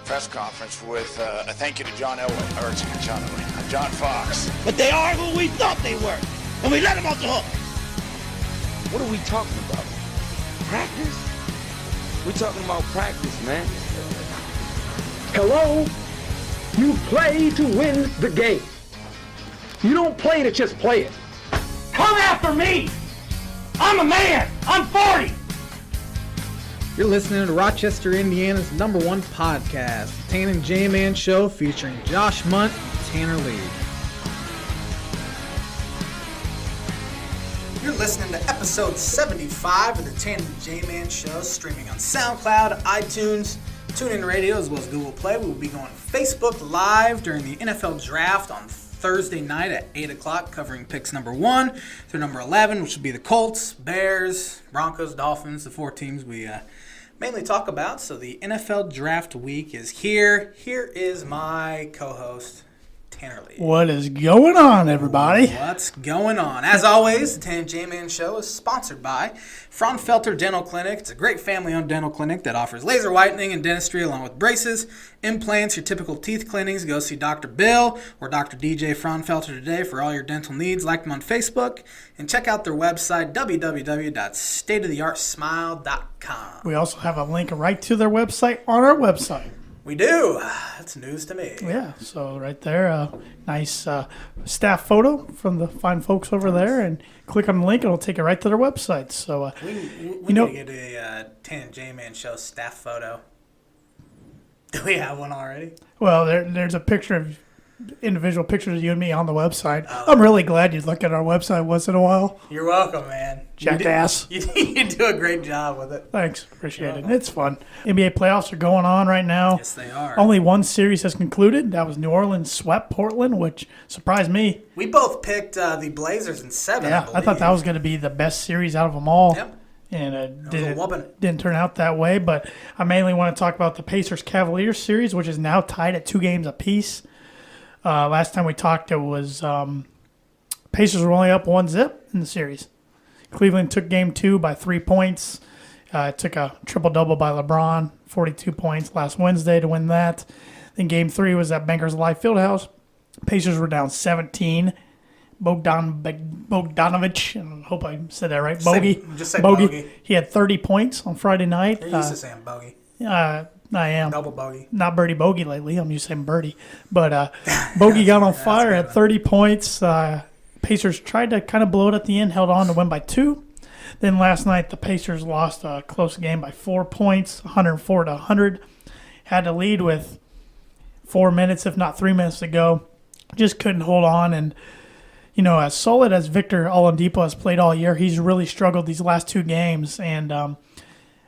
Press conference with a thank you to John Fox. But they are who we thought they were, and we let them off the hook. What are we talking about? Practice? We're talking about practice, man. Hello? You play to win the game. You don't play to just play it. Come after me! I'm a man! I'm 40! You're listening to Rochester, Indiana's #1 podcast, the Tan and J-Man Show, featuring Josh Munt and Tanner Lee. You're listening to episode 75 of the Tan and J-Man Show, streaming on SoundCloud, iTunes, TuneIn Radio, as well as Google Play. We will be going Facebook Live during the NFL Draft on Thursday night at 8 o'clock, covering picks number 1 through number 11, which will be the Colts, Bears, Broncos, Dolphins, the 4 teams we mainly talk about. So the NFL Draft Week is here. Here is my co-host, Tanner Lee. What is going on, everybody? What's going on? As always, the Tan and J-Man Show is sponsored by Fraunfelter Dental Clinic. It's a great family-owned dental clinic that offers laser whitening and dentistry along with braces, implants, your typical teeth cleanings. Go see Dr. Bill or Dr. DJ Fraunfelter today for all your dental needs. Like them on Facebook and check out their website, www.stateoftheartsmile.com. We also have a link right to their website on our website. We do. That's news to me. Yeah, so right there, nice staff photo from the fine folks over there, and click on the link, and it'll take you right to their website. So we need to get a Tan and J-Man Show staff photo. Do we have one already? Well, there's a picture of individual pictures of you and me on the website. I'm really glad you look at our website once in a while. You're welcome, man. Jackass. You do a great job with it. Thanks. Appreciate it. It's fun. NBA playoffs are going on right now. Yes, they are. Only one series has concluded. That was New Orleans swept Portland, which surprised me. We both picked the Blazers in 7. Yeah, I thought that was going to be the best series out of them all. Yep. And it didn't turn out that way. But I mainly want to talk about the Pacers-Cavaliers series, which is now tied at 2 games apiece. Last time we talked, it was Pacers were only up 1-0 in the series. Cleveland took game 2 by 3 points. Took a triple-double by LeBron, 42 points last Wednesday to win that. Then game 3 was at Bankers Life Fieldhouse. Pacers were down 17. Bogdanovich, I hope I said that right. Just say Bogey. He had 30 points on Friday night. You're used to saying Bogey. I am. Double bogey. Not Birdie Bogey lately. I'm used to saying Birdie. But Bogey got on fire at 30 points. Pacers tried to kind of blow it at the end, held on to win by 2. Then last night, the Pacers lost a close game by 4 points, 104-100. Had to lead with 4 minutes, if not 3 minutes to go. Just couldn't hold on. And, you know, as solid as Victor Oladipo has played all year, he's really struggled these last 2 games. And I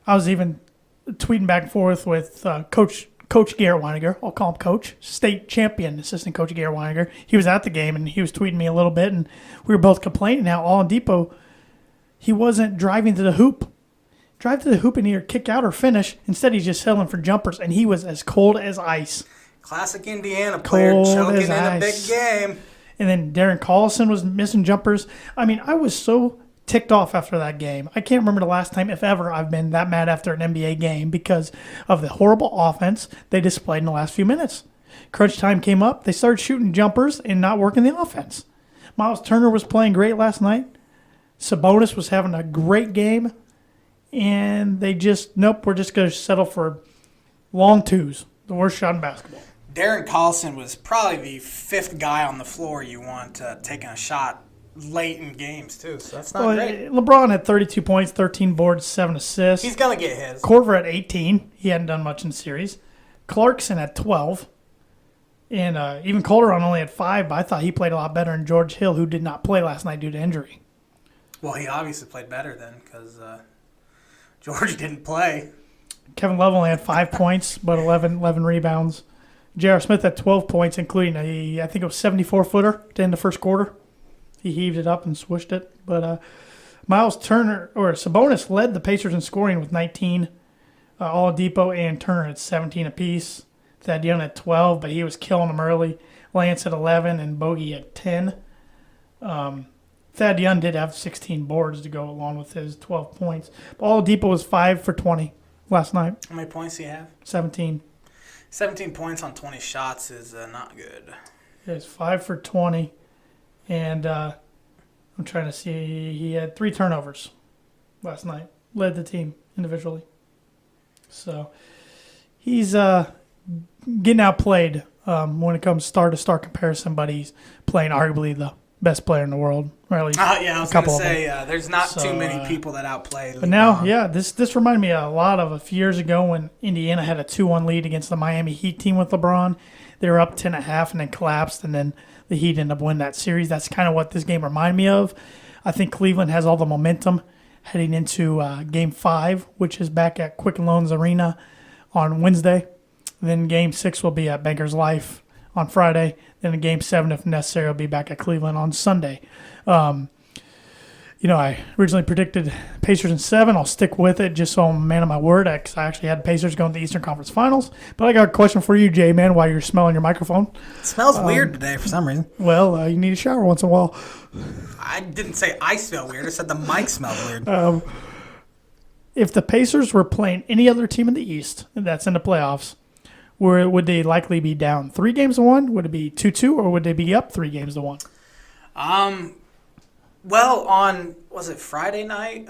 was even tweeting back and forth with Coach Garrett Weininger. I'll call him Coach. State champion assistant coach Garrett Weininger. He was at the game, and he was tweeting me a little bit, and we were both complaining how Oladipo, he wasn't driving to the hoop. Drive to the hoop and either kick out or finish. Instead, he's just settling for jumpers, and he was as cold as ice. Classic Indiana player choking in a big game. And then Darren Collison was missing jumpers. I mean, I was so ticked off after that game. I can't remember the last time, if ever, I've been that mad after an NBA game because of the horrible offense they displayed in the last few minutes. Crunch time came up. They started shooting jumpers and not working the offense. Miles Turner was playing great last night. Sabonis was having a great game. And they just, nope, we're just going to settle for long twos. The worst shot in basketball. Darren Collison was probably the 5th guy on the floor you want taking a shot late in games, too, so that's not great. LeBron had 32 points, 13 boards, 7 assists. He's going to get his. Korver at 18. He hadn't done much in the series. Clarkson at 12. And even Calderon only had 5, but I thought he played a lot better than George Hill, who did not play last night due to injury. Well, he obviously played better then because George didn't play. Kevin Love only had 5 points, but 11 rebounds. J.R. Smith had 12 points, including I think it was 74-footer at the end of the first quarter. He heaved it up and swished it. But Miles Turner, or Sabonis, led the Pacers in scoring with 19. Oladipo and Turner at 17 apiece. Thad Young at 12, but he was killing them early. Lance at 11 and Bogey at 10. Thad Young did have 16 boards to go along with his 12 points. But Oladipo was 5 for 20 last night. How many points do you have? 17. 17 points on 20 shots is not good. It's 5 for 20, and I'm trying to see. He had 3 turnovers last night. Led the team individually. So he's getting outplayed when it comes star-to-star comparison, but he's playing arguably the best player in the world. Or at least Yeah, I was going to couple of say, them. there's not So, too many people that outplay LeBron. But now, this reminded me a lot of a few years ago when Indiana had a 2-1 lead against the Miami Heat team with LeBron. They were up 10.5 and then collapsed, and then the Heat ended up winning that series. That's kind of what this game reminded me of. I think Cleveland has all the momentum heading into Game 5, which is back at Quicken Loans Arena on Wednesday. Then Game 6 will be at Bankers Life on Friday. Then in Game 7, if necessary, will be back at Cleveland on Sunday. I originally predicted Pacers in 7. I'll stick with it just so I'm a man of my word, because I actually had Pacers going to the Eastern Conference Finals. But I got a question for you, J-Man, while you're smelling your microphone. It smells weird today for some reason. Well, you need a shower once in a while. I didn't say I smell weird. I said the mic smells weird. If the Pacers were playing any other team in the East that's in the playoffs, would they likely be down 3-1? Would it be 2-2, or would they be up 3-1? Well, on, was it Friday night?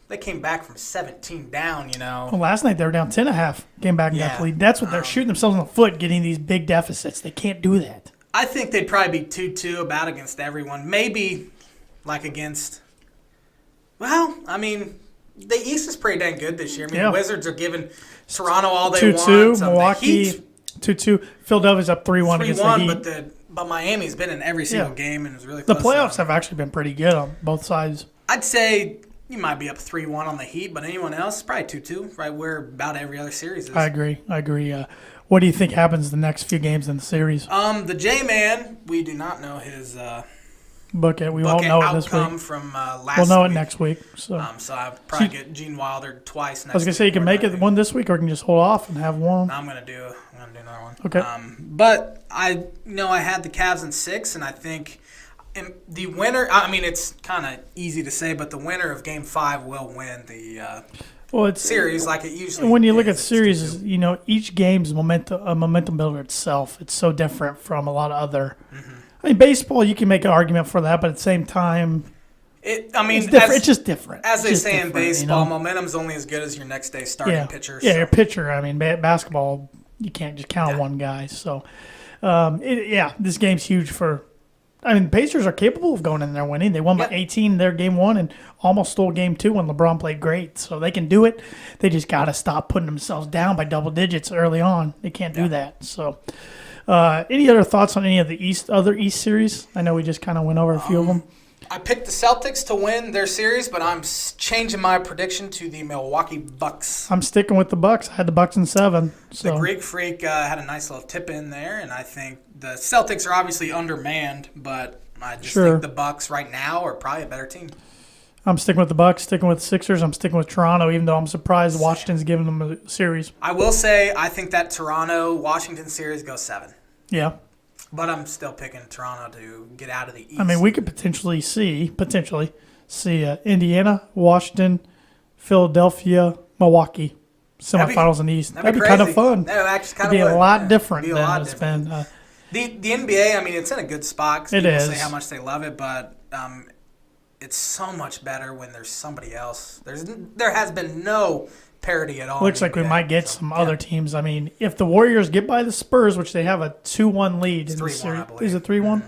They came back from 17 down, Well, last night they were down 10.5, came back and got the lead. That's what they're shooting themselves in the foot, getting these big deficits. They can't do that. I think they'd probably be 2-2 about against everyone. Maybe like against, the East is pretty dang good this year. The Wizards are giving Toronto all they 2-2, want. Milwaukee 2-2. Philadelphia's up 3-1 against the Heat. But Miami's been in every single game and is really close. The playoffs have actually been pretty good on both sides. I'd say you might be up 3-1 on the Heat, but anyone else, probably 2-2, right where about every other series is. I agree. What do you think happens the next few games in the series? The J-Man, we do not know his book it. We won't know it this outcome week. from last week. We'll know it next week. So I'll probably get Gene Wilder twice next week. I was going to say you can make it one this week, or you can just hold off and have one. No, I'm gonna do another one. Okay. But I had the Cavs in 6, and I think the winner. It's kind of easy to say, but the winner of Game 5 will win the series, like it usually. When you look at is. series, each game's a momentum builder itself. It's so different from a lot of other. Mm-hmm. Baseball, you can make an argument for that, but at the same time, it's different. It's just different. As they say in baseball, momentum's only as good as your next day starting pitcher. Yeah, your pitcher. Basketball, you can't just count on one guy. So, this game's huge for. The Pacers are capable of going in there winning. They won by 18 their Game 1 and almost stole Game 2 when LeBron played great. So they can do it. They just got to stop putting themselves down by double digits early on. They can't do that. So, any other thoughts on any of the other East series? I know we just kind of went over a few of them. I picked the Celtics to win their series, but I'm changing my prediction to the Milwaukee Bucks. I'm sticking with the Bucks. I had the Bucks in 7. So. The Greek Freak had a nice little tip in there, and I think the Celtics are obviously undermanned, but I just think the Bucks right now are probably a better team. I'm sticking with the Bucks, sticking with the Sixers. I'm sticking with Toronto, even though I'm surprised Washington's giving them a series. I will say I think that Toronto-Washington series goes 7. Yeah. But I'm still picking Toronto to get out of the East. We could potentially see Indiana, Washington, Philadelphia, Milwaukee semifinals in the East. That'd be kind of fun. That would actually kind of be a lot different than it's been. The NBA, it's in a good spot. It is. People say how much they love it, but it's so much better when there's somebody else. There has been no parity at all. Looks like we might get some other teams. If the Warriors get by the Spurs, which they have a 2-1 lead in the series, is it 3-1?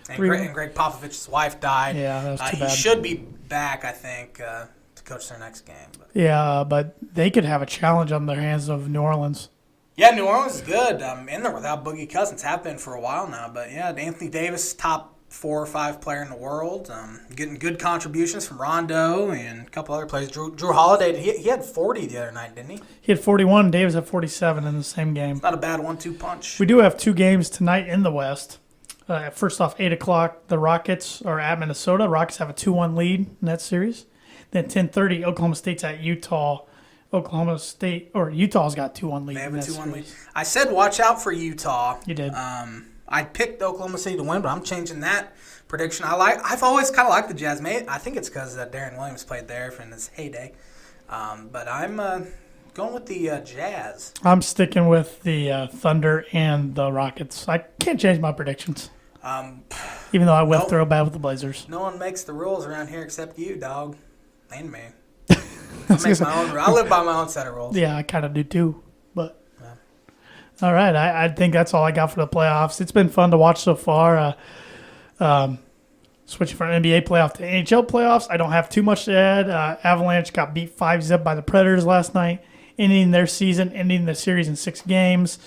And Greg Popovich's wife died. Yeah, that was too bad. He should be back, I think, to coach their next game. But. Yeah, but they could have a challenge on their hands of New Orleans. Yeah, New Orleans is good. In there without Boogie Cousins, have been for a while now. But yeah, Anthony Davis, top 4 or 5 player in the world, getting good contributions from Rondo and a couple other players. Drew Holiday, he had 40 the other night, didn't he? He had 41. Davis had 47 in the same game. Not a bad 1-2 punch. We do have 2 games tonight in the West. First off, 8 o'clock, the Rockets are at Minnesota. Rockets have a 2-1 lead in that series. Then 10:30, Oklahoma State's at Utah. Utah's got 2-1 lead. They have a 2-1 lead. I said watch out for Utah. You did. I picked Oklahoma City to win, but I'm changing that prediction. I've always kind of liked the Jazz. I think it's because Darren Williams played there in his heyday. But I'm Going with the Jazz. I'm sticking with the Thunder and the Rockets. I can't change my predictions. Even though I will throw bad with the Blazers. No one makes the rules around here except you, dog. And me. I live by my own set of rules. Yeah, I kind of do too. But all right, I think that's all I got for the playoffs. It's been fun to watch so far. Switching from NBA playoff to NHL playoffs, I don't have too much to add. Avalanche got beat 5-0 by the Predators last night, ending their season, ending the series in 6 games.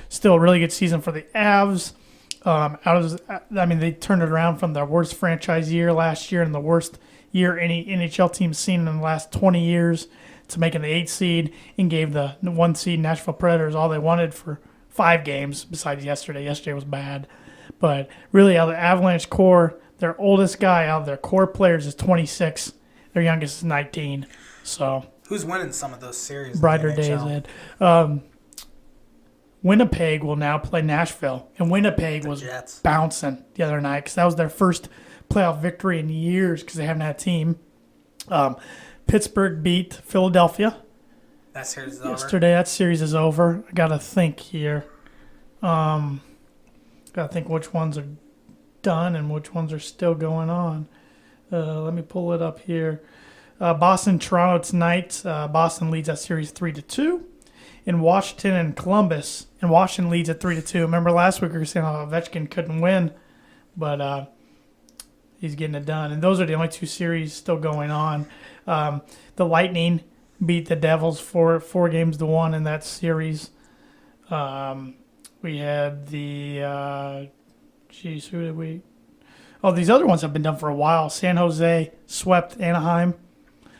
Still a really good season for the Avs. They turned it around from their worst franchise year last year and the worst year any NHL team's seen in the last 20 years to making the 8th seed and gave the 1 seed Nashville Predators all they wanted for 5 games besides yesterday. Yesterday was bad. But really, out of the Avalanche core, their oldest guy out of their core players is 26. Their youngest is 19. So who's winning some of those series? Brighter days ahead. Winnipeg will now play Nashville, and Winnipeg was Jets. Bouncing the other night because that was their first playoff victory in years because they haven't had a team. Pittsburgh beat Philadelphia. That series is over. Yesterday, that series is over. I got to think here. Got to think which ones are done and which ones are still going on. Let me pull it up here. Boston, Toronto tonight. Boston leads that series 3-2. In Washington and Columbus, and Washington leads at 3-2. Remember last week we were saying Ovechkin couldn't win, but he's getting it done. And those are the only 2 series still going on. The Lightning beat the Devils 4-1 in that series. We had the who did we? Oh, these other ones have been done for a while. San Jose swept Anaheim,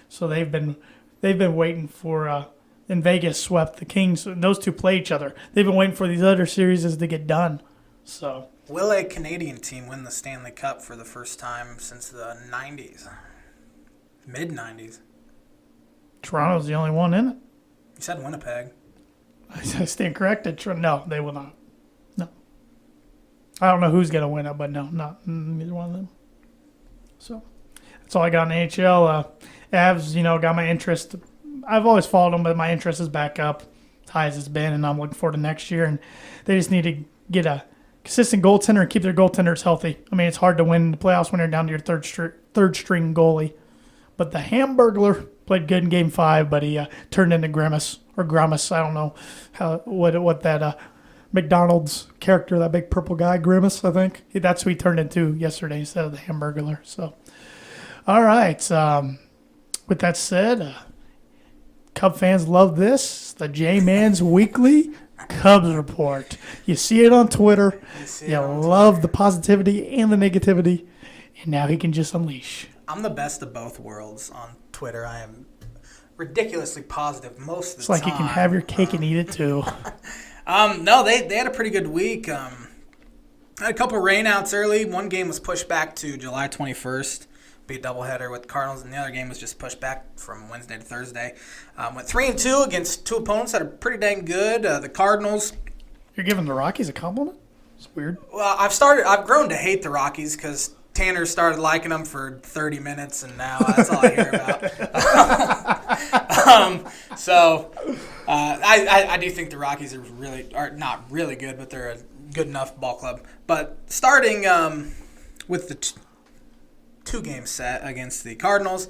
so they've been waiting for. And Vegas swept the Kings. Those 2 play each other. They've been waiting for these other series to get done. So, will a Canadian team win the Stanley Cup for the first time since the 90s? Mid-90s. Toronto's the only one in it. You said Winnipeg. I stand corrected. No, they will not. No. I don't know who's going to win it, but no, not neither one of them. So, that's all I got in the NHL. Avs, got my interest. I've always followed them, but my interest is back up as high as it's been, and I'm looking forward to next year. And they just need to get a consistent goaltender and keep their goaltenders healthy. I mean, it's hard to win the playoffs when you're down to your third string goalie. But the Hamburglar played good in Game 5, but he turned into Grimace. I don't know what that McDonald's character, that big purple guy, Grimace, I think. That's who he turned into yesterday instead of the Hamburglar. So, all right. With that said, Cub fans love this. The J-Man's Weekly Cubs Report. You see it on Twitter. You love the positivity and the negativity. And now he can just unleash. I'm the best of both worlds on Twitter. I am ridiculously positive most of the time. It's like you can have your cake and eat it too. No, they had a pretty good week. Had a couple rainouts early. One game was pushed back to July 21st. Be a doubleheader with the Cardinals, and the other game was just pushed back from Wednesday to Thursday. Went 3-2 against 2 opponents that are pretty dang good. The Cardinals. You're giving the Rockies a compliment? It's weird. Well, I've grown to hate the Rockies because Tanner started liking them for 30 minutes, and now that's all I hear about. I do think the Rockies are not really good, but they're a good enough ball club. But starting with the 2-game set against the Cardinals,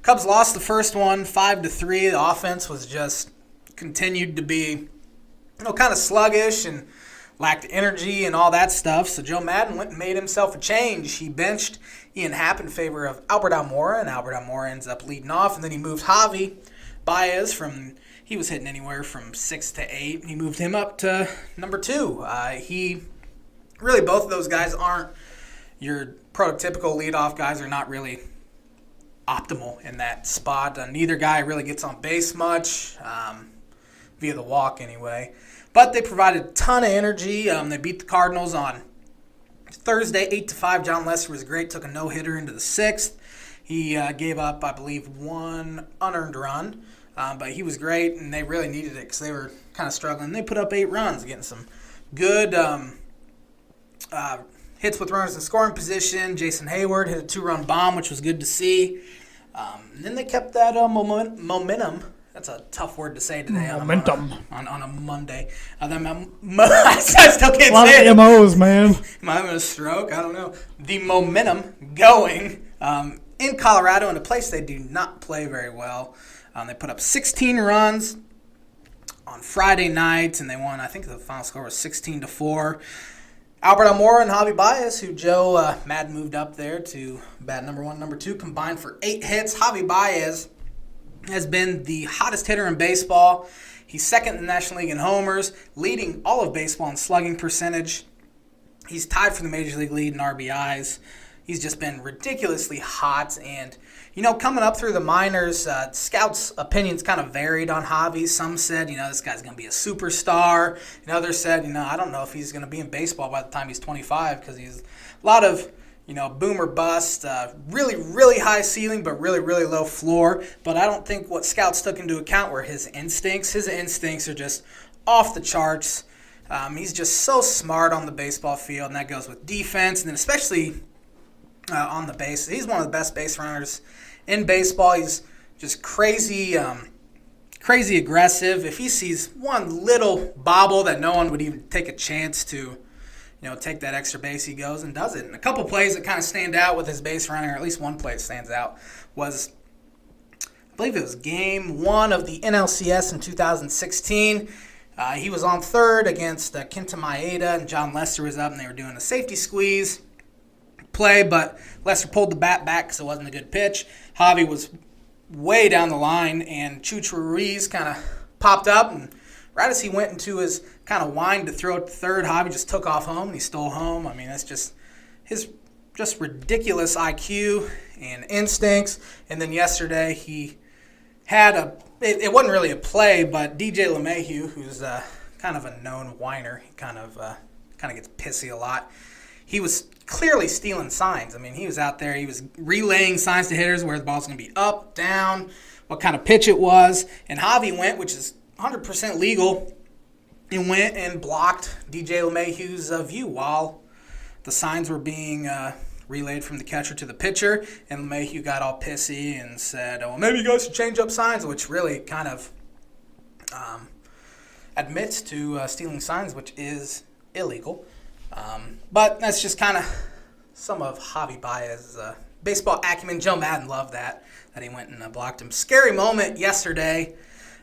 Cubs lost the first one 5-3. The offense was just continued to be, kind of sluggish and lacked energy and all that stuff. So Joe Madden went and made himself a change. He benched Ian Happ in favor of Albert Almora, and Albert Almora ends up leading off. And then he moved Javi Baez he was hitting anywhere from 6 to 8. He moved him up to number 2. Both of those guys aren't your prototypical leadoff guys, are not really optimal in that spot. Neither guy really gets on base much, via the walk anyway. But they provided a ton of energy. They beat the Cardinals on Thursday, 8-5. John Lester was great, took a no-hitter into the 6th. He gave up, I believe, 1 unearned run, but he was great, and they really needed it because they were kind of struggling. They put up 8 runs, getting some good hits with runners in scoring position. Jason Hayward hit a 2-run bomb, which was good to see. And then they kept that momentum That's a tough word to say today. Momentum. On a Monday. I still can't A lot say of it. MOs, man. Am I having a stroke? I don't know. The momentum going in Colorado in a place they do not play very well. They put up 16 runs on Friday night, and they won. I think the final score was 16-4. Albert Almora and Javi Baez, who Joe Madden moved up there to bat number 1, number 2, combined for 8 hits. Javi Baez has been the hottest hitter in baseball. He's second in the National League in homers, leading all of baseball in slugging percentage. He's tied for the Major League lead in RBIs. He's just been ridiculously hot. And, coming up through the minors, scouts' opinions kind of varied on Javi. Some said, this guy's going to be a superstar. And others said, I don't know if he's going to be in baseball by the time he's 25 because he's a lot of, boom or bust, really, really high ceiling, but really, really low floor. But I don't think what scouts took into account were his instincts. His instincts are just off the charts. He's just so smart on the baseball field, and that goes with defense, and then especially on the base. He's one of the best base runners in baseball. He's just crazy aggressive. If he sees one little bobble that no one would even take a chance to, take that extra base, he goes and does it. And a couple plays that kind of stand out with his base running, or at least one play that stands out, was, I believe it was game 1 of the NLCS in 2016. He was on third against Kenta Maeda, and John Lester was up, and they were doing a safety squeeze play, but Lester pulled the bat back because it wasn't a good pitch. Javi was way down the line, and Chucho Ruiz kind of popped up, and right as he went into his kind of wind to throw it to third, Javi just took off home, and he stole home. I mean, that's just his just ridiculous IQ and instincts. And then yesterday he had it wasn't really a play, but DJ LeMahieu, who's kind of a known whiner, he kind of gets pissy a lot. He was clearly stealing signs. I mean, he was out there, he was relaying signs to hitters where the ball's going to be up, down, what kind of pitch it was. And Javi went, which is 100% legal, and went and blocked DJ LeMahieu's view while the signs were being relayed from the catcher to the pitcher. And LeMahieu got all pissy and said, well, maybe you guys should change up signs, which really kind of admits to stealing signs, which is illegal. But that's just kind of some of Javi Baez's baseball acumen. Joe Madden loved that he went and blocked him. Scary moment yesterday.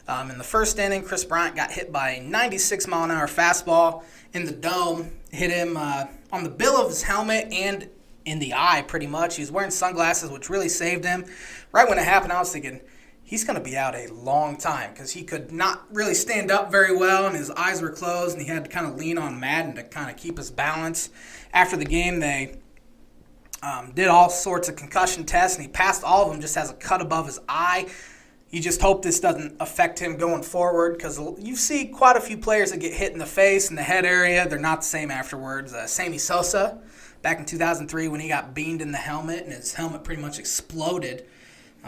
In the first inning, Chris Bryant got hit by a 96-mile-an-hour fastball in the dome. Hit him on the bill of his helmet and in the eye, pretty much. He was wearing sunglasses, which really saved him. Right when it happened, I was thinking, he's going to be out a long time because he could not really stand up very well, and his eyes were closed, and he had to kind of lean on Madden to kind of keep his balance. After the game, they did all sorts of concussion tests, and he passed all of them, just has a cut above his eye. You just hope this doesn't affect him going forward because you see quite a few players that get hit in the face and the head area. They're not the same afterwards. Sammy Sosa, back in 2003 when he got beamed in the helmet and his helmet pretty much exploded.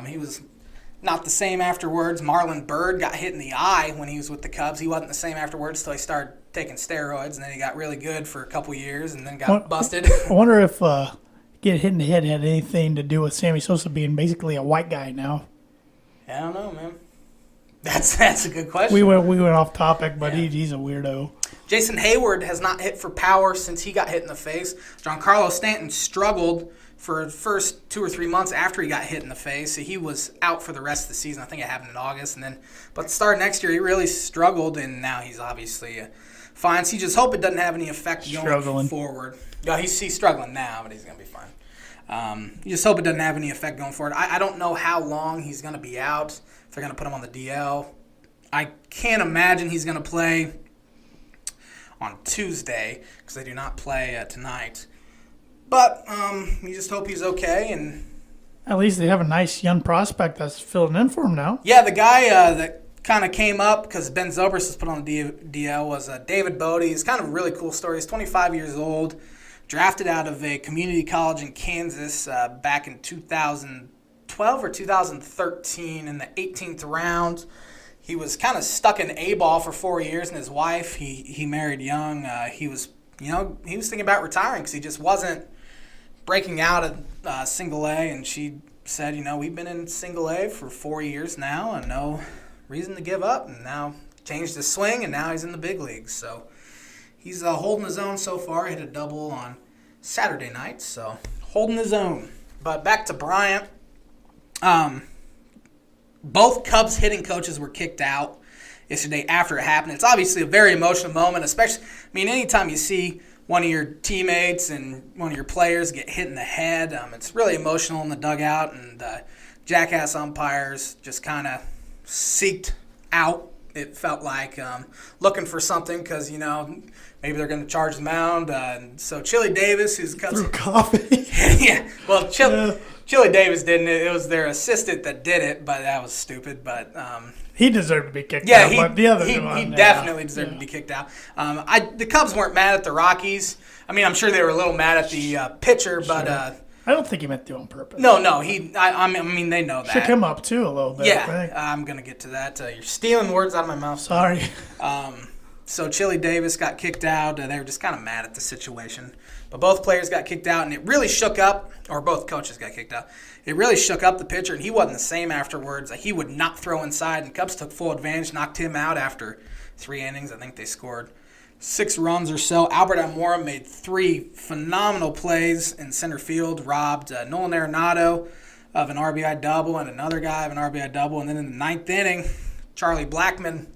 He was not the same afterwards. Marlon Byrd got hit in the eye when he was with the Cubs. He wasn't the same afterwards until he started taking steroids, and then he got really good for a couple years and then got busted. I wonder if getting hit in the head had anything to do with Sammy Sosa being basically a white guy now. I don't know, man. That's a good question. We went off topic, but Yeah. he's a weirdo. Jason Hayward has not hit for power since he got hit in the face. Giancarlo Stanton struggled for the first 2 or 3 months after he got hit in the face. So he was out for the rest of the season. I think it happened in August. But the start of next year, he really struggled, and now he's obviously fine. So you just hope it doesn't have any effect going forward. Yeah, he's struggling now, but he's going to be fine. You just hope it doesn't have any effect going forward. I don't know how long he's going to be out, if they're going to put him on the DL. I can't imagine he's going to play on Tuesday because they do not play tonight. But you just hope he's okay. And At least they have a nice young prospect that's filling in for him now. yeah, the guy that kind of came up because Ben Zobrist was put on the DL was David Bodie. He's kind of a really cool story. He's 25 years old. Drafted out of a community college in Kansas back in 2012 or 2013 in the 18th round. He was kind of stuck in A-ball for 4 years, and his wife, he married young. He was thinking about retiring because he just wasn't breaking out of single A, and she said, we've been in single A for 4 years now, and reason to give up, and now changed his swing, and now he's in the big leagues. So he's holding his own so far. Hit a double on Saturday night, so holding his own. But back to Bryant. Both Cubs hitting coaches were kicked out yesterday after it happened. It's obviously a very emotional moment, especially, anytime you see one of your teammates and one of your players get hit in the head, it's really emotional in the dugout, and jackass umpires just kind of seeked out, it felt like, looking for something because, maybe they're going to charge the mound. And so Chili Davis, who's Threw coffee. yeah, well, Chili Davis didn't. It was their assistant that did it, but that was stupid. But He deserved to be kicked yeah, out. But the other he one, definitely deserved to be kicked out. The Cubs weren't mad at the Rockies. I'm sure they were a little mad at the pitcher, but I don't think he meant to on purpose. no, they know that. Shook him up too a little bit. I Yeah, think. I'm gonna get to that. You're stealing words out of my mouth. Sorry. So Chili Davis got kicked out. They were just kind of mad at the situation. But both players got kicked out, and it really shook up, or both coaches got kicked out. It really shook up the pitcher, and he wasn't the same afterwards. He would not throw inside, and Cubs took full advantage, knocked him out after 3 innings. I think they scored 6 runs or so. Albert Almora made 3 phenomenal plays in center field, robbed Nolan Arenado of an RBI double and another guy of an RBI double. And then in the 9th inning, Charlie Blackmon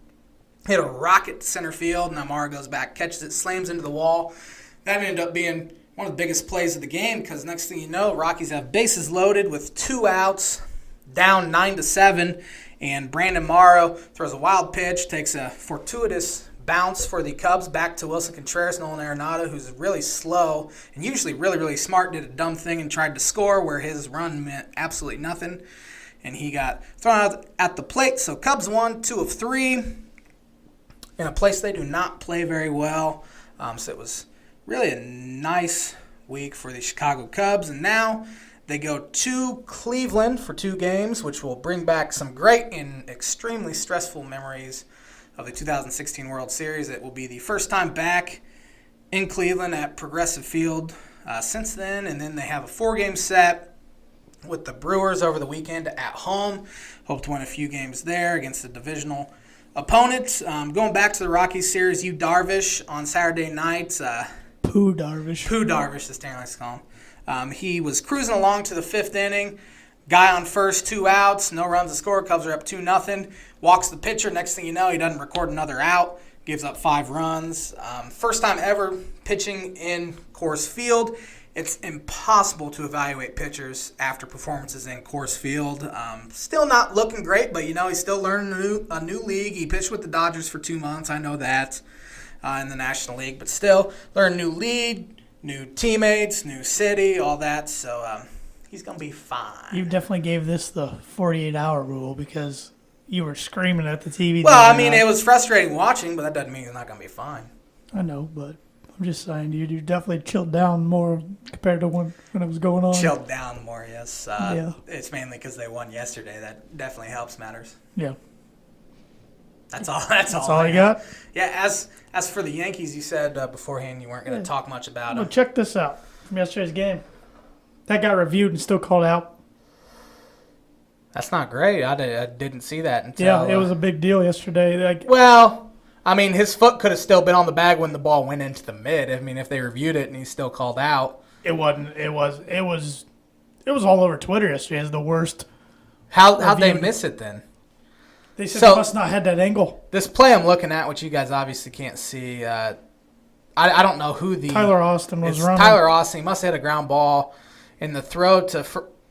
hit a rocket to center field, and Almora goes back, catches it, slams into the wall. That ended up being one of the biggest plays of the game because next thing you know, Rockies have bases loaded with 2 outs, down 9-7, and Brandon Morrow throws a wild pitch, takes a fortuitous bounce for the Cubs back to Wilson Contreras. Nolan Arenado, who's really slow and usually really, really smart, did a dumb thing and tried to score where his run meant absolutely nothing, and he got thrown out at the plate. So Cubs won 2 of 3 in a place they do not play very well. So it was really a nice week for the Chicago Cubs, and now they go to Cleveland for 2 games, which will bring back some great and extremely stressful memories of the 2016 World Series. It will be the first time back in Cleveland at Progressive Field since then, and then they have a 4-game set with the Brewers over the weekend at home. Hope to win a few games there against the divisional opponents. Going back to the Rockies series, Yu Darvish on Saturday night. Pooh Darvish, as Stan likes to call him. He was cruising along to the 5th inning. Guy on first, 2 outs, no runs to score. Cubs are up 2-0. Walks the pitcher. Next thing you know, he doesn't record another out. Gives up 5 runs. First time ever pitching in Coors Field. It's impossible to evaluate pitchers after performances in Coors Field. Still not looking great, but he's still learning a new league. He pitched with the Dodgers for 2 months. I know that in the National League, but still learn new league, new teammates, new city, all that. So he's gonna be fine. You definitely gave this the 48-hour rule because you were screaming at the TV. Well, it was frustrating watching, but that doesn't mean he's not gonna be fine. I know, but I'm just saying you definitely chilled down more compared to when it was going on. Chilled down more, yes. Yeah. It's mainly because they won yesterday. That definitely helps matters. Yeah. That's all. That's all you got? Yeah. As for the Yankees, you said beforehand you weren't going to talk much about Well, them. check this out from yesterday's game. That got reviewed and still called out. That's not great. I didn't see that until. Yeah, it was a big deal yesterday. Well, his foot could have still been on the bag when the ball went into the mid. If they reviewed it and he's still called out. It wasn't. It was all over Twitter yesterday as the worst. How'd they miss it then? They said they must not have had that angle. This play I'm looking at, which you guys obviously can't see, I don't know who the... Tyler Austin was running. Tyler Austin. He must have hit a ground ball, and the throw to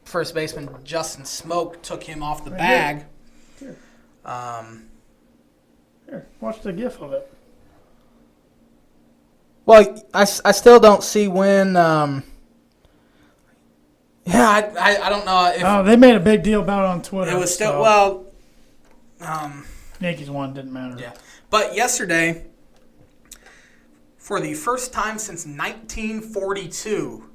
first baseman Justin Smoke took him off the bag. Here, watch the gif of it. Well, I still don't see when... I don't know if... they made a big deal about it on Twitter. It was still... So. Well... Yankees won, didn't matter. Yeah. But yesterday, for the first time since 1942,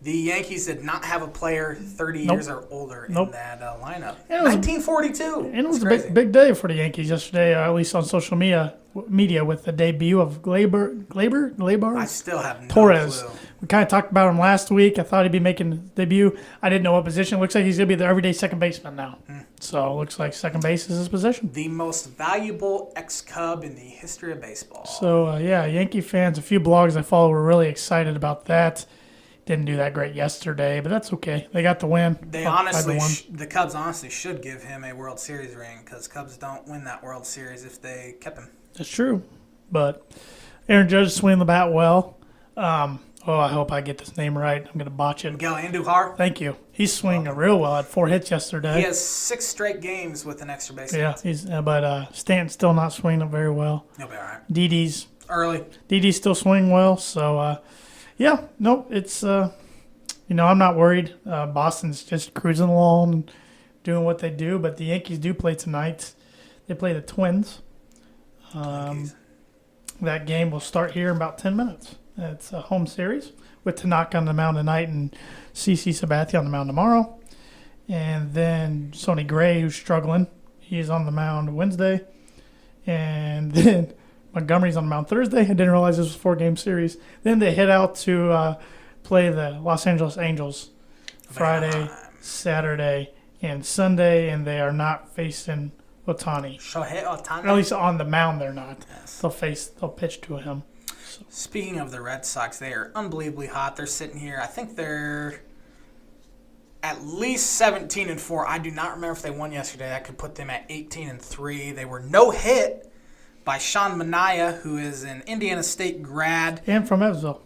The Yankees did not have a player 30 Nope. years or older in Nope. that lineup. And it was- 1942. And it was It's a crazy. big day for the Yankees yesterday, at least on social media with the debut of Gleyber I still have no Torres. clue. We kind of talked about him last week. I thought he'd be making his debut. I didn't know what position. Looks like he's going to be the everyday second baseman now. So it looks like second base is his position. The most valuable ex-Cub in the history of baseball. So, Yankee fans, a few blogs I follow were really excited about that. Didn't do that great yesterday, but that's okay. They got the win. They 5-1. the Cubs honestly should give him a World Series ring because Cubs don't win that World Series if they kept him. That's true. But Aaron Judge is swinging the bat well. I hope I get this name right. I'm going to botch it. Miguel Andujar, Thank you. He's swinging real well. Had 4 hits yesterday. he has 6 straight games with an extra base hit. Yeah, but Stanton's still not swinging it very well. He'll be all right. Didi's Early. still swinging well. So, it's I'm not worried. Boston's just cruising along and doing what they do. But the Yankees do play tonight. They play the Twins. Yankees. That game will start here in about 10 minutes. It's a home series with Tanaka on the mound tonight and CC Sabathia on the mound tomorrow. And then Sonny Gray, who's struggling, he's on the mound Wednesday. And then Montgomery's on the mound Thursday. I didn't realize this was a 4-game series. Then they head out to play the Los Angeles Angels Friday, Saturday, and Sunday, and they are not facing Ohtani. Shohei Ohtani. At least on the mound, they're not. Yes. They'll pitch to him. Speaking of the Red Sox, they are unbelievably hot. They're sitting here. I think they're at least 17-4. I do not remember if they won yesterday. That could put them at 18-3. They were no hit by Sean Manaea, who is an Indiana State grad. And from Evansville.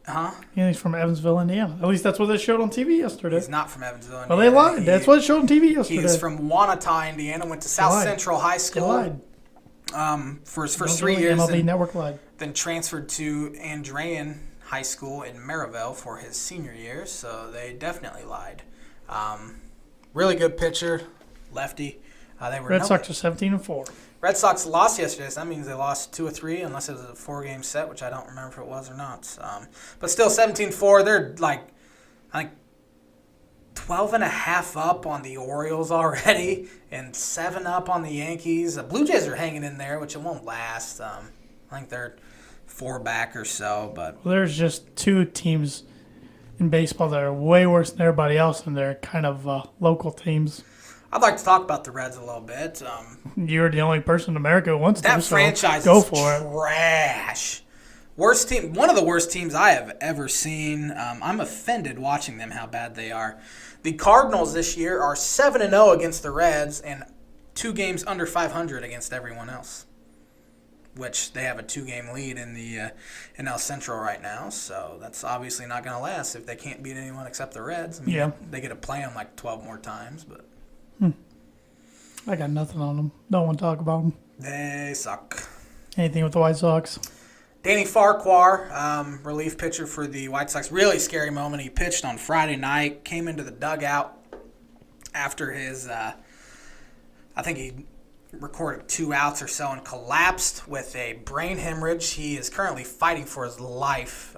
Huh? And he's from Evansville, Indiana. At least that's what they showed on TV yesterday. He's not from Evansville. Well, they Indiana. lied. That's what it showed on TV yesterday. He is from Wanata, Indiana. Went to South lied. Central High They School lied. for his first Don't 3 years. MLB and Network lied. then transferred to Andrean High School in Maryville for his senior year. So they definitely lied. Really good pitcher, lefty. They were Red Sox are 17-4. Red Sox lost yesterday, so that means they lost 2 or 3, unless it was a 4-game set, which I don't remember if it was or not. But still, 17-4. They're like, I think, 12.5 up on the Orioles already, and 7 up on the Yankees. The Blue Jays are hanging in there, which it won't last. I think they're 4 back or so, but Well, there's just 2 teams in baseball that are way worse than everybody else, and they're kind of local teams. I'd like to talk about the Reds a little bit. You're the only person in America who wants to. That so franchise go is for it. trash. Worst team, one of the worst teams I have ever seen. I'm offended watching them how bad they are. The Cardinals this year are 7-0 against the Reds and 2 games under 500 against everyone else, which they have a 2-game lead in the NL Central right now. So that's obviously not going to last if they can't beat anyone except the Reds. I mean, Yeah. they get to play them like 12 more times, but I got nothing on them. Don't want to talk about them. they suck. Anything with the White Sox? Danny Farquhar, relief pitcher for the White Sox. Really scary moment. He pitched on Friday night, came into the dugout after his, I think he recorded 2 outs or so and collapsed with a brain hemorrhage. He is currently fighting for his life.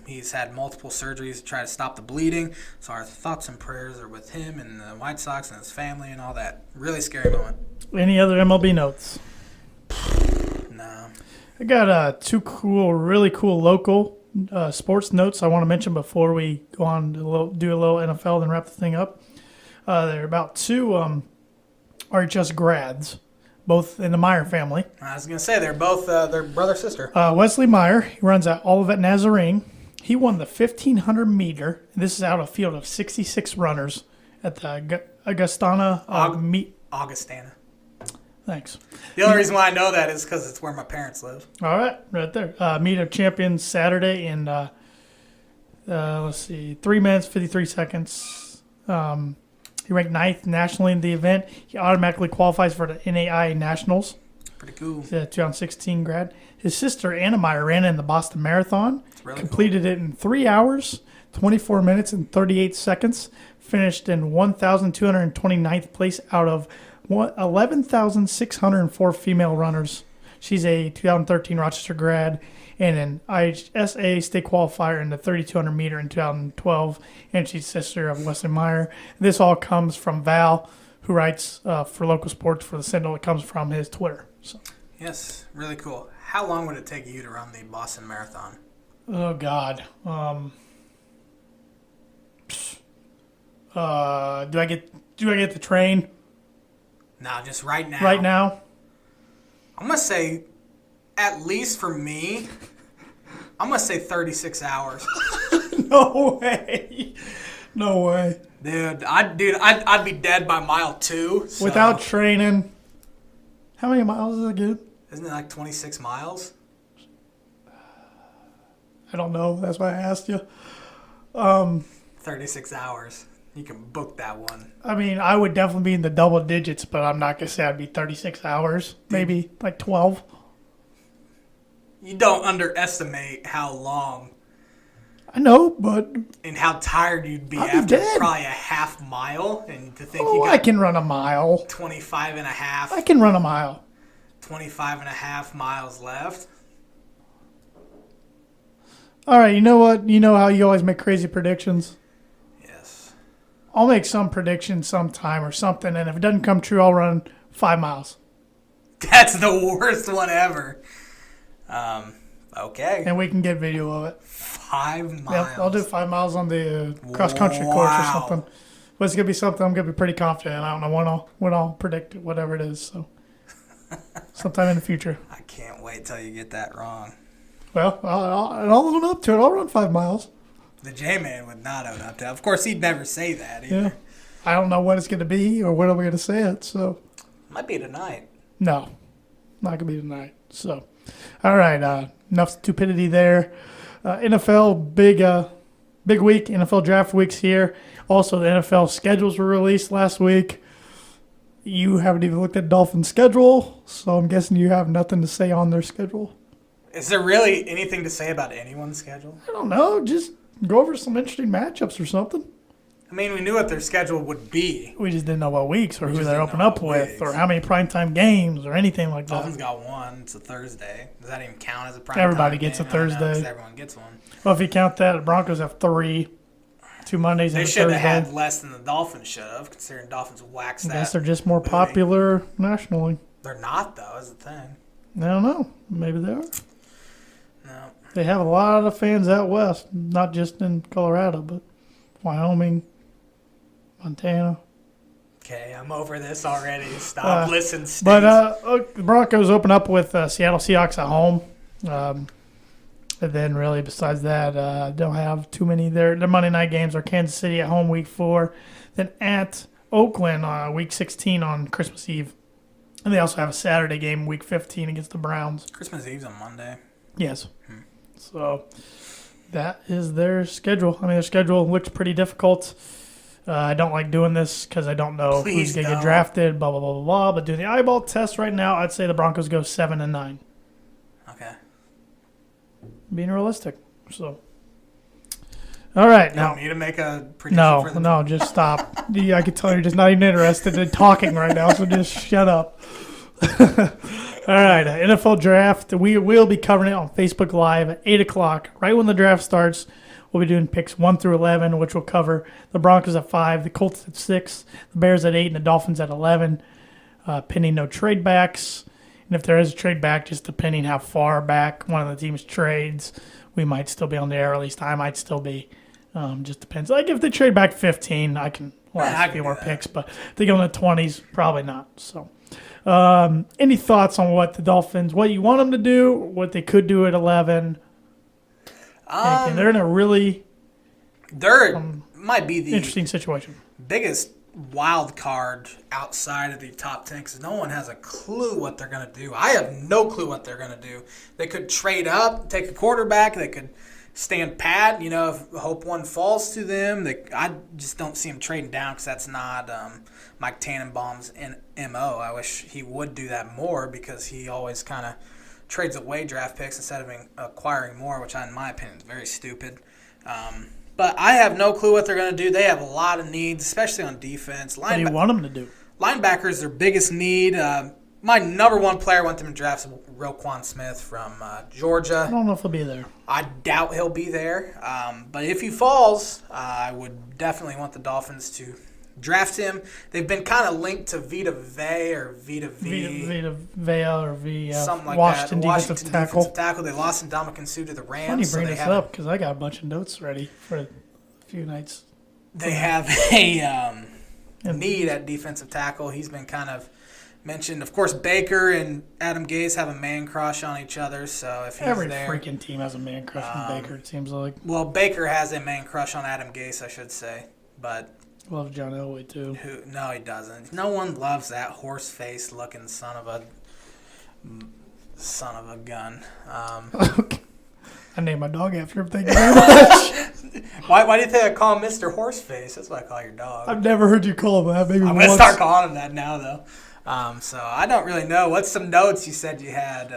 He's had multiple surgeries to try to stop the bleeding. So our thoughts and prayers are with him and the White Sox and his family and all that. Really scary moment. Any other MLB notes? No. I got 2 really cool local sports notes I want to mention before we go on to do a little NFL, then wrap the thing up. There are about 2 RHS grads, both in the Meyer family. I was going to say, they're both their brother-sister. Wesley Meyer, he runs at Olivet Nazarene. He won the 1,500 meter. This is out of a field of 66 runners at the Augustana Augustana. Thanks. The only reason why I know that is because it's where my parents live. All right, right there. Meet of Champions Saturday in, let's see, 3 minutes, 53 seconds. He ranked 9th nationally in the event. He automatically qualifies for the NAI Nationals. Pretty cool. He's a 2016 grad. His sister, Anna Meyer, ran in the Boston Marathon. really Completed it in 3 hours, 24 minutes, and 38 seconds. Finished in 1,229th place out of 11,604 female runners. She's a 2013 Rochester grad and an IHSA state qualifier in the 3,200 meter in 2012, and she's sister of Wesley Meyer. This all comes from Val, who writes for local sports for the Sentinel. It comes from his Twitter. So. Yes, really cool. How long would it take you to run the Boston Marathon? Oh God. Do I get the train Nah, just right now. right now? I'm gonna say, at least for me, I'm gonna say 36 hours. No way. No way. Dude, I'd be dead by mile 2. So. Without training. How many miles is it again? Isn't it like 26 miles? I don't know. That's why I asked you. 36 hours. You can book that one. I mean, I would definitely be in the double digits, but I'm not going to say I'd be 36 hours. Maybe like 12. You don't underestimate how long I know, but and how tired you'd be I'll be after dead. probably a half mile. And to think you I got can run a mile. 25 and a half. I can run a mile. 25 and a half miles left. All right, you know what? You know how you always make crazy predictions? Yes. I'll make some prediction sometime or something, and if it doesn't come true, I'll run 5 miles. That's the worst one ever. Okay. And we can get video of it. 5 miles. Yeah, I'll do 5 miles on the cross-country course or Wow. something. But it's going to be something I'm going to be pretty confident. I don't know when I'll predict it, whatever it is. So sometime in the future. I can't wait till you get that wrong. Well, I'll own up to it. I'll run 5 miles. The J-Man would not own up to that. Of course, he'd never say that either. Yeah. I don't know what it's going to be or when I'm going to say it. So, Might be tonight. no, not going to be tonight. So, all right. Enough stupidity there. NFL, big week. NFL draft week's here. Also, the NFL schedules were released last week. You haven't even looked at Dolphins' schedule, so I'm guessing you have nothing to say on their schedule. Is there really anything to say about anyone's schedule? I don't know. Just go over some interesting matchups or something. I mean, we knew what their schedule would be. We just didn't know what weeks or who just they're didn't open know up what with weeks. or how many primetime games or anything like Dolphins that. got one. It's a Thursday. Does that even count as a prime Everybody time gets a game? I don't know, 'cause Thursday. everyone gets one. Well, if you count that, the Broncos have 3, 2 Mondays They and a should Thursday. have had less than the Dolphins should have, considering Dolphins waxed I guess that. they're just more popular nationally. They're not, though, is the thing. I don't know. Maybe they are. No. They have a lot of fans out west, not just in Colorado, but Wyoming, Montana. Okay, I'm over this already. Stop. Listen, Steve. But the Broncos open up with Seattle Seahawks at home. And then really besides that, don't have too many there. Their Monday night games are Kansas City at home week 4, then at Oakland week 16 on Christmas Eve. And they also have a Saturday game week 15 against the Browns. Christmas Eve's on Monday. Yes. So that is their schedule. I mean, their schedule looks pretty difficult. I don't like doing this because I don't know Please who's going to get don't. drafted, blah, blah, blah, blah, blah. But doing the eyeball test right now, I'd say the Broncos go 7-9. Okay. Being realistic. So, all right. You Now, want me to make a prediction for them? no, just stop. I can tell you're just not even interested in talking right now, so just shut up. All right, NFL draft. We will be covering it on Facebook Live at 8 o'clock, right when the draft starts. We'll be doing picks 1 through 11, which will cover the Broncos at 5, the Colts at 6, the Bears at 8, and the Dolphins at 11, pending no trade backs. And if there is a trade back, just depending how far back one of the teams trades, we might still be on the air, or at least I might still be. Just depends. Like if they trade back 15, I can last I a can few do more that. picks. But if they go in the 20s, probably not. So, any thoughts on what the Dolphins, what you want them to do, what they could do at 11? Anything? They're in a really Might be the interesting situation. biggest wild card outside of the top 10 because no one has a clue what they're going to do. I have no clue what they're going to do. They could trade up, take a quarterback. They could stand pat, if hope one falls to them. I just don't see them trading down because that's not Mike Tannenbaum's MO. I wish he would do that more because he always kind of trades away draft picks instead of acquiring more, which in my opinion is very stupid. But I have no clue what they're going to do. They have a lot of needs, especially on defense. What do you want them to do? Linebacker is their biggest need. My number one player went to the draft, Roquan Smith from Georgia. I don't know if he'll be there. I doubt he'll be there. But if he falls, I would definitely want the Dolphins to draft him. They've been kind of linked to Vita Vea or Vita V. Vita Vea or V. Something like Washington that. defensive tackle. Defensive tackle. They lost Ndamukong Suh to the Rams. Funny so bring they this have, up because I got a bunch of notes ready for a few nights. They have a need at defensive tackle. He's been kind of mentioned. Of course, Baker and Adam Gase have a man crush on each other. So if he's Every there, freaking team has a man crush on Baker, it seems like. well, Baker has a man crush on Adam Gase, I should say, but. Love John Elway, too. No, he doesn't. No one loves that horse-faced looking son of a gun. I named my dog after him. Thank you very much. Why do you think I call him Mr. Horseface? That's what I call your dog. I've never heard you call him that. Maybe I'm once. gonna start calling him that now, though. So I don't really know. What's some notes you said you had?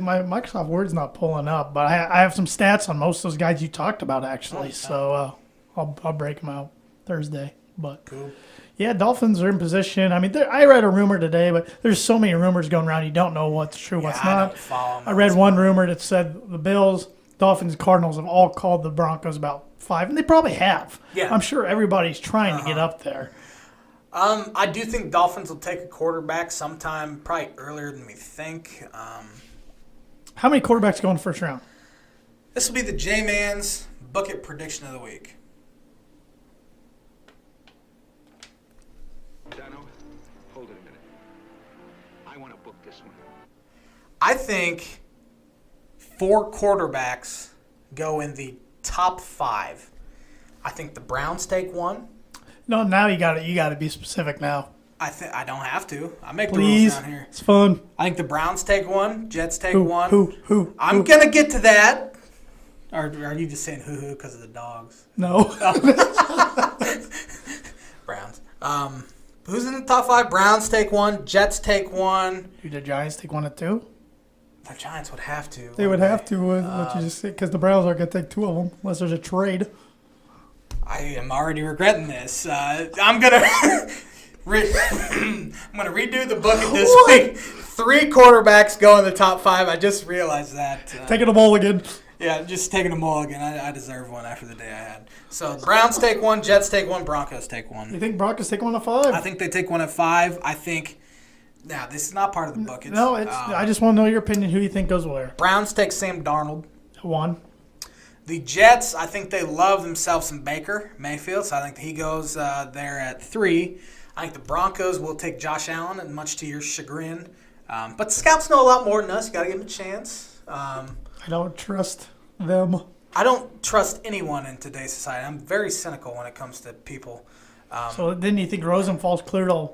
My Microsoft Word's not pulling up, but I have some stats on most of those guys you talked about, actually. So I'll break them out Thursday. But Cool. Yeah, Dolphins are in position. I mean, I read a rumor today, but there's so many rumors going around. You don't know what's true, what's I not. don't follow 'em. I read one rumor that said the Bills, Dolphins, Cardinals have all called the Broncos about 5, and they probably have. Yeah. I'm sure everybody's trying to get up there. I do think Dolphins will take a quarterback sometime, probably earlier than we think. How many quarterbacks go in the first round? This will be the J-Man's bucket prediction of the week. Dano, hold it a minute. I want to book this one. I think 4 quarterbacks go in the top 5. I think the Browns take 1. No, now you got to be specific now. I don't have to. I make Please, the rules down here. it's fun. I think the Browns take 1. Jets take Who? 1. Who? I'm gonna get to that. Or are you just saying hoo because of the dogs? No. Browns. Who's in the top 5? Browns take 1. Jets take 1. Do the Giants take 1 at 2? The Giants would have to. They would have to, what you just said, because the Browns are going to take 2 of them unless there's a trade. I am already regretting this. I'm gonna I'm gonna redo the bucket this week. 3 quarterbacks go in the top 5. I just realized that. Taking a mulligan. Yeah, just taking a mulligan. I deserve one after the day I had. So Browns take 1, Jets take 1, Broncos take 1. You think Broncos take 1 at 5? I think they take 1 at 5. I think. Now this is not part of the bucket. No, I just want to know your opinion. Who do you think goes where? Browns take Sam Darnold. 1. The Jets, I think they love themselves some Baker Mayfield, so I think he goes there at 3. I think the Broncos will take Josh Allen, and much to your chagrin. But the scouts know a lot more than us. You got to give them a chance. I don't trust them. I don't trust anyone in today's society. I'm very cynical when it comes to people. So then you think Rosenfall's clear to...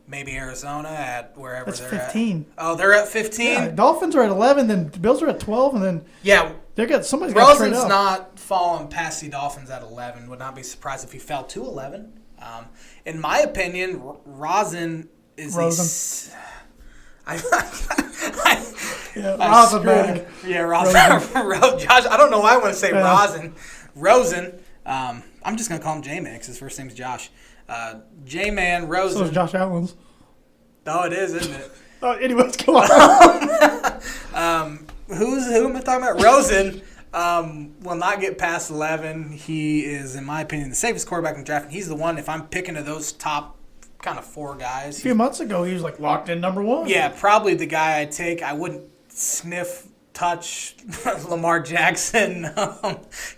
Maybe Arizona at wherever That's they're 15. at. Oh, they're at 15? Yeah, Dolphins are at 11, then the Bills are at 12, and then Yeah. somebody's got to trade Rosen's up. not falling past the Dolphins at 11. Would not be surprised if he fell to 11. In my opinion, Rosen is Rosen. Yeah, I Rosenberg. screwed- Yeah, Rosen. Josh, I don't know why I want to say Rosen. Rosen. I'm just going to call him J-Man because his first name's Josh. J-Man, Rosen. So is Josh Allen's. Oh, it is, isn't it? Anyways, come on. Who am I talking about? Rosen will not get past 11. He is, in my opinion, the safest quarterback in the draft. And he's the one, if I'm picking of those top kind of 4 guys. A few months ago, he was like locked in number 1. Yeah, probably the guy I'd take. I wouldn't touch Lamar Jackson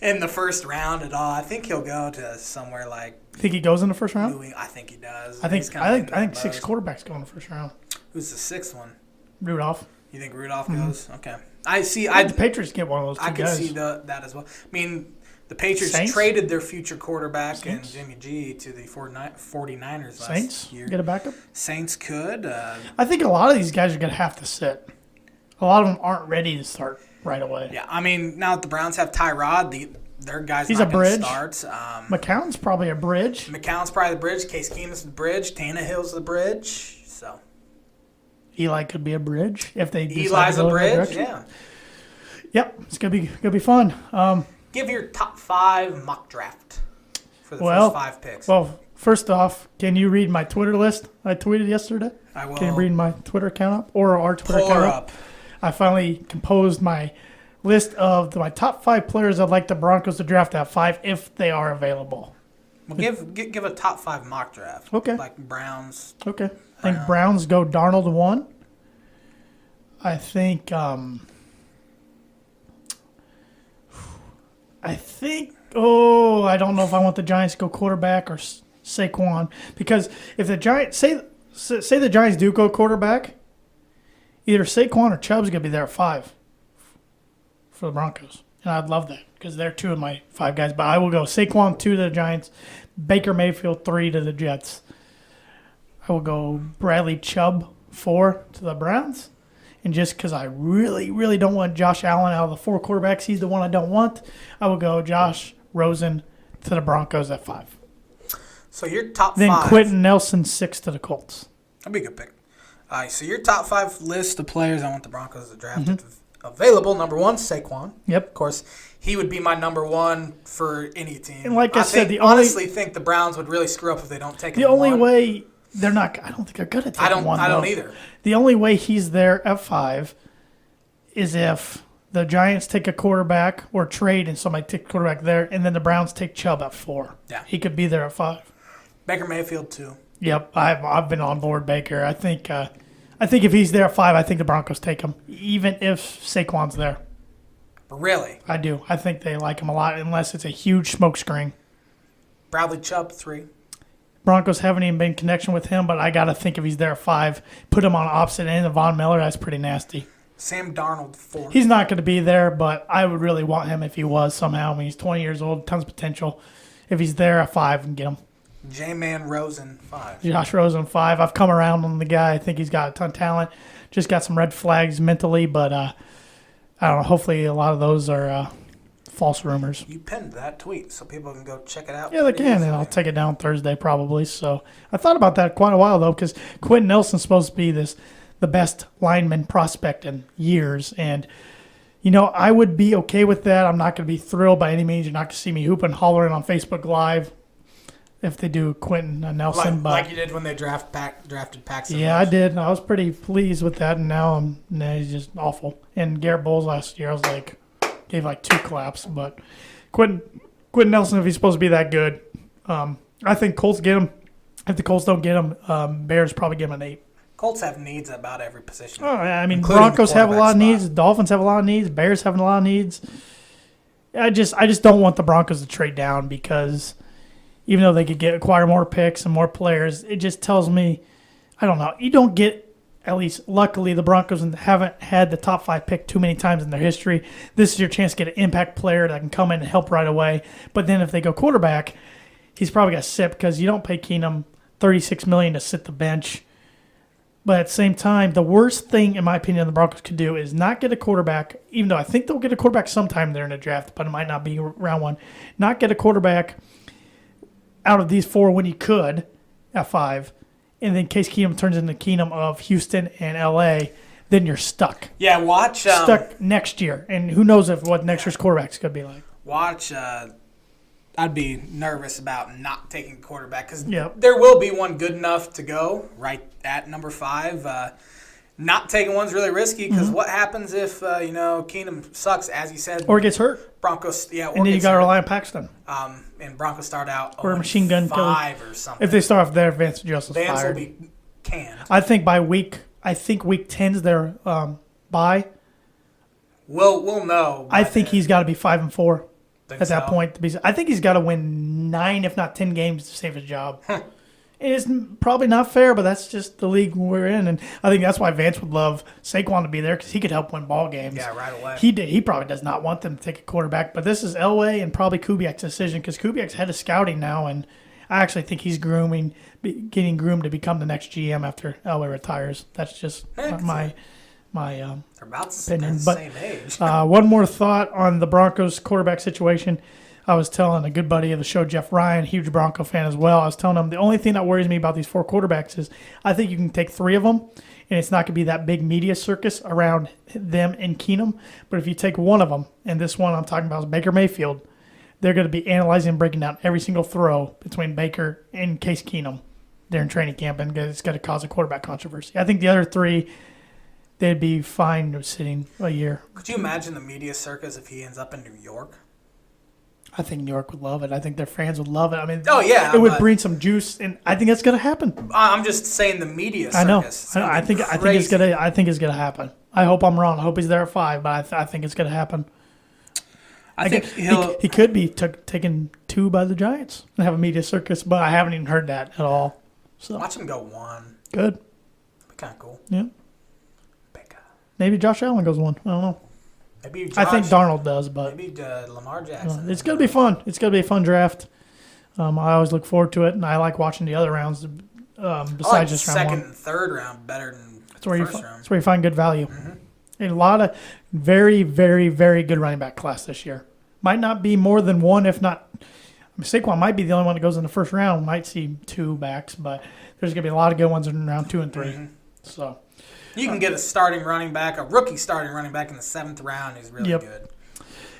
in the first round at all. I think he'll go to somewhere like Think he goes in the first round? New England. I think he does. I He's think kinda in that 6 buzz. quarterbacks go in the first round. Who's the 6th one? Rudolph. You think Rudolph goes? Okay. I see. The Patriots get one of those 2 I can guys. see that as well. I mean, the Patriots Saints? traded their future quarterback Saints? and Jimmy G to the 49ers last Saints year. get a backup. Saints could. I think a lot of these guys are going to have to sit. A lot of them aren't ready to start right away. Yeah, I mean, now that the Browns have Tyrod, their guy's He's not a going to bridge. start. McCown's probably a bridge. McCown's probably the bridge. Case Keenum's the bridge. Tannehill's the bridge. So Eli could be a bridge if they decide Eli's to go a in that bridge. direction. Yeah. Yep, it's gonna be fun. Give your top 5 mock draft for the Well, first 5 picks. Well, First off, can you read my Twitter list I tweeted yesterday? I will. Can you read my Twitter account up or our Twitter Pull account her up? up. I finally composed my list of my top 5 players I'd like the Broncos to draft at 5 if they are available. Well, give a top 5 mock draft. Okay. Like Browns. Okay. I think Browns go Darnold 1. I think I don't know if I want the Giants to go quarterback or Saquon, because if the Giants say the Giants do go quarterback, either Saquon or Chubb's going to be there at 5 for the Broncos. And I'd love that because they're 2 of my 5 guys. But I will go Saquon 2 to the Giants, Baker Mayfield 3 to the Jets. I will go Bradley Chubb 4 to the Browns. And just because I really, really don't want Josh Allen out of the 4 quarterbacks, he's the one I don't want, I will go Josh Rosen to the Broncos at 5. So your top Then 5. Quentin Nelson 6 to the Colts. That'd be a good pick. All right, so your top 5 list of players I want the Broncos to draft available. Number 1, Saquon. Yep. Of course, he would be my number 1 for any team. And like I said, honestly think the Browns would really screw up if they don't take him. The only way they're not, I don't think they're going to take him 1. I don't either. The only way he's there at 5 is if the Giants take a quarterback or trade and somebody take a quarterback there, and then the Browns take Chubb at 4. Yeah. He could be there at 5. Baker Mayfield 2. Yep, I've been on board Baker. I think if he's there at 5, I think the Broncos take him, even if Saquon's there. Really? I do. I think they like him a lot, unless it's a huge smokescreen. Bradley Chubb 3. Broncos haven't even been in connection with him, but I got to think if he's there at 5, put him on opposite end of Von Miller. That's pretty nasty. Sam Darnold 4. He's not going to be there, but I would really want him if he was somehow. I mean, he's 20 years old, tons of potential. If he's there at 5, and get him. J-Man Rosen 5. Josh Rosen 5. I've come around on the guy. I think he's got a ton of talent. Just got some red flags mentally, but I don't know. Hopefully, a lot of those are false rumors. You pinned that tweet so people can go check it out. Yeah, they can, and I'll take it down Thursday probably. So I thought about that quite a while though, because Quentin Nelson's supposed to be the best lineman prospect in years, and I would be okay with that. I'm not going to be thrilled by any means. You're not going to see me hooping, hollering on Facebook Live if they do Quentin Nelson, like you did when they drafted Paxton. Yeah, I did. I was pretty pleased with that, and now he's just awful. And Garrett Bowles last year, I was like, gave like 2 claps. But Quentin Nelson, if he's supposed to be that good, I think Colts get him. If the Colts don't get him, Bears probably give him an 8. Colts have needs at about every position. Oh, I mean, including Broncos the have a lot of quarterback needs. Dolphins have a lot of needs. Bears have a lot of needs. I just don't want the Broncos to trade down, because even though they could acquire more picks and more players, it just tells me, I don't know. You don't get, at least luckily, the Broncos haven't had the top 5 pick too many times in their history. This is your chance to get an impact player that can come in and help right away. But then if they go quarterback, he's probably got to sit, because you don't pay Keenum $36 million to sit the bench. But at the same time, the worst thing, in my opinion, the Broncos could do is not get a quarterback, even though I think they'll get a quarterback sometime there in the draft, but it might not be round 1. Not get a quarterback out of these 4 when you could at 5, and then Case Keenum turns into Keenum of Houston and L.A., then you're stuck. Yeah, watch. Stuck next year. And who knows what next year's quarterback's going to be like. Watch. I'd be nervous about not taking a quarterback, because Yep. there will be one good enough to go right at number 5. Not taking one's really risky, because what happens if Keenum sucks, as you said? Or gets hurt. Broncos, yeah. And then you got to rely on Paxton. And Broncos start out Or Machine Gun 5 or something. If they start off there, Vance Joseph's Vance fired. will be canned. I think week 10's their bye. We'll know. I think he's got to be 5-4 Think at that so? point. I think he's got to win 9, if not 10 games to save his job. It's probably not fair, but that's just the league we're in, and I think that's why Vance would love Saquon to be there, because he could help win ball games. Yeah, right away. He probably does not want them to take a quarterback, but this is Elway and probably Kubiak's decision, because Kubiak's head of scouting now, and I actually think he's getting groomed to become the next GM after Elway retires. That's just my They're about opinion. the But same age. one more thought on the Broncos quarterback situation. I was telling a good buddy of the show, Jeff Ryan, huge Bronco fan as well. I was telling him the only thing that worries me about these 4 quarterbacks is I think you can take 3 of them, and it's not going to be that big media circus around them and Keenum. But if you take one of them, and this one I'm talking about is Baker Mayfield, they're going to be analyzing and breaking down every single throw between Baker and Case Keenum during training camp, and it's going to cause a quarterback controversy. I think the other three, they'd be fine sitting a year. Could you imagine the media circus if he ends up in New York? I think New York would love it. I think their fans would love it. I mean, Oh, yeah, it would but- bring some juice, and I think that's going to happen. I'm just saying the media circus. I know. It's gonna I be think it's crazy. gonna. I think it's gonna happen. I hope I'm wrong. I hope he's there at 5, but I think it's gonna happen. I think he could be taken 2 by the Giants and have a media circus, but I haven't even heard that at all. So watch him go 1. good. Be kind of cool. Yeah. Baker. Maybe Josh Allen goes 1. I don't know. Maybe I think Darnold does, but Maybe Lamar Jackson. it's gonna be fun. It's gonna be a fun draft. I always look forward to it, and I like watching the other rounds besides I like just second round 1. and third round better than That's where you first find, round. that's where you find good value. And a lot of very, very, very good running back class this year. Might not be more than one, if not. Saquon might be the only one that goes in the first round. Might see 2 backs, but there's going to be a lot of good ones in round 2 and 3. So You can get a starting running back, a rookie starting running back in the 7th round. He's really Yep. good.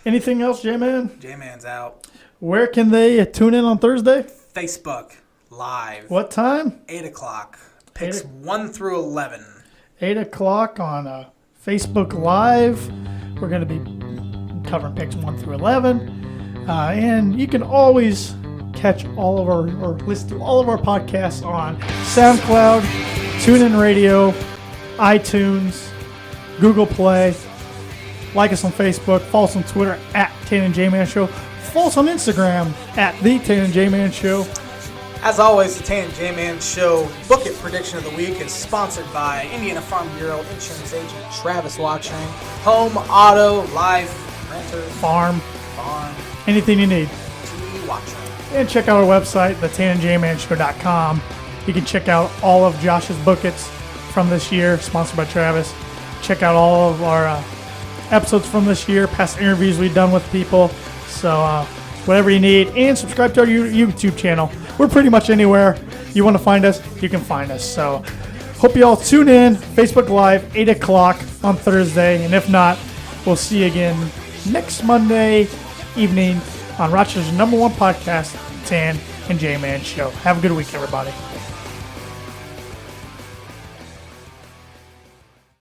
anything else, J-Man? J-Man's out. Where can they tune in on Thursday? Facebook Live. What time? 8 o'clock. Picks 8 1 through 11. 8 o'clock on Facebook Live. We're going to be covering picks 1 through 11. And you can always catch all of our, or listen to all of our podcasts on SoundCloud, TuneIn Radio, iTunes, Google Play. Like us on Facebook. Follow us on Twitter at Tan and J-Man Show. Follow us on Instagram at The Tan and J-Man Show. As always, the Tan and J-Man Show Book It Prediction of the Week is sponsored by Indiana Farm Bureau Insurance Agent Travis Watching, Home, Auto, Life, Renter, Farm. Farm, Anything you need. TV Watching. And check out our website, thetannandjmanshow.com. You can check out all of Josh's bookets from this year, sponsored by Travis. Check out all of our episodes from this year, past interviews we've done with people. So whatever you need. And subscribe to our YouTube channel. We're pretty much anywhere you want to find us, you can find us. So hope you all tune in. Facebook Live, 8 o'clock on Thursday. And if not, we'll see you again next Monday evening on Rochester's #1 podcast, Tan and J-Man Show. Have a good week, everybody.